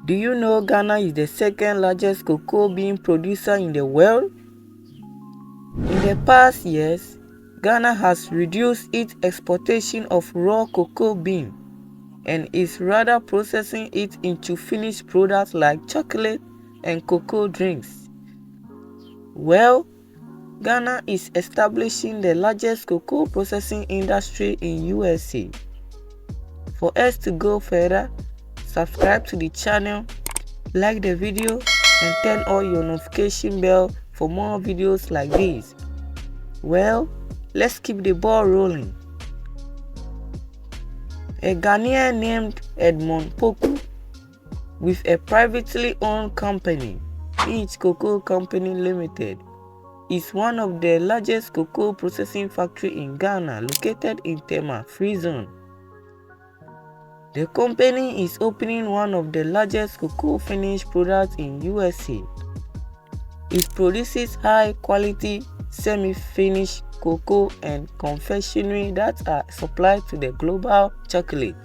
Do you know Ghana is the second largest cocoa bean producer in the world? In the past years, Ghana has reduced its exportation of raw cocoa bean and is rather processing it into finished products like chocolate and cocoa drinks. Well, Ghana is establishing the largest cocoa processing industry in USA. For us to go further, subscribe to the channel, like the video, and turn on your notification bell for more videos like these. Well, let's keep the ball rolling. A Ghanaian named Edmond Poku, with a privately owned company, Inch Cocoa Company Limited, is one of the largest cocoa processing factories in Ghana, located in Tema Free Zone. The company is opening one of the largest cocoa finished products in USA. It produces high-quality, semi-finished cocoa and confectionery that are supplied to the global chocolate,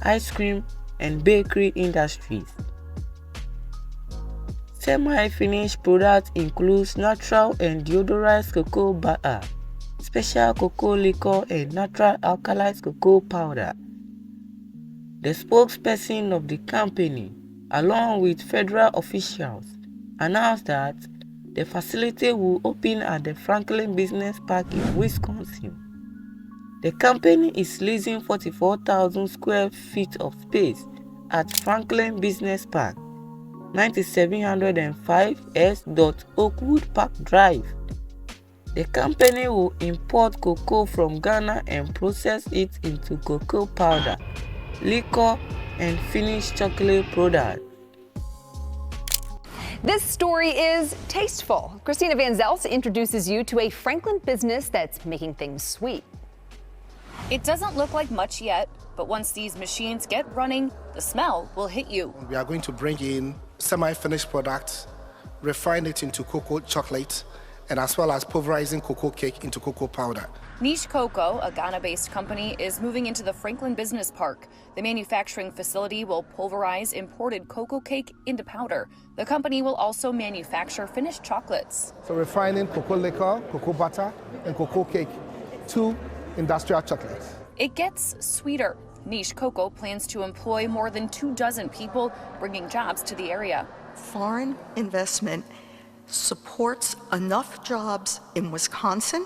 ice cream, and bakery industries. Semi-finished products include natural and deodorized cocoa butter, special cocoa liquor, and natural alkalized cocoa powder. The spokesperson of the company, along with federal officials, announced that the facility will open at the Franklin Business Park in Wisconsin. The company is leasing 44,000 square feet of space at Franklin Business Park, 9705 S. Oakwood Park Drive. The company will import cocoa from Ghana and process it into cocoa powder, liquor, and finished chocolate products. This story is tasteful. Christina Van Zelst introduces you to a Franklin business that's making things sweet. It doesn't look like much yet, but once these machines get running, the smell will hit you. We are going to bring in semi-finished products, refine it into cocoa chocolate, and as well as pulverizing cocoa cake into cocoa powder. Niche Cocoa, a Ghana-based company, is moving into the Franklin Business Park. The manufacturing facility will pulverize imported cocoa cake into powder. The company will also manufacture finished chocolates. So refining cocoa liquor, cocoa butter, and cocoa cake to industrial chocolates. It gets sweeter. Niche Cocoa plans to employ more than 24 people, bringing jobs to the area. Foreign investment supports enough jobs in Wisconsin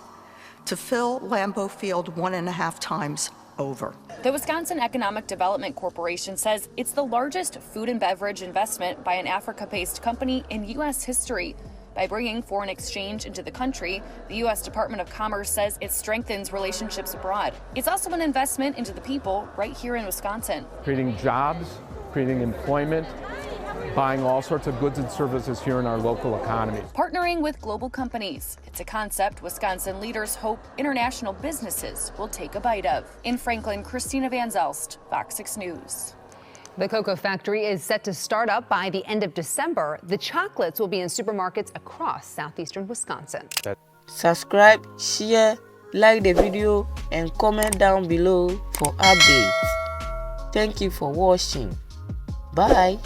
to fill Lambeau Field 1.5 times over. The Wisconsin Economic Development Corporation says it's the largest food and beverage investment by an Africa-based company in U.S. history. By bringing foreign exchange into the country, the U.S. Department of Commerce says it strengthens relationships abroad. It's also an investment into the people right here in Wisconsin. Creating jobs, creating employment, buying all sorts of goods and services here in our local economy. Partnering with global companies. It's a concept Wisconsin leaders hope international businesses will take a bite of. In Franklin, Christina Van Zelst, Fox 6 News. The cocoa factory is set to start up by the end of December. The chocolates will be in supermarkets across southeastern Wisconsin. Subscribe, share, like the video, and comment down below for updates. Thank you for watching. Bye.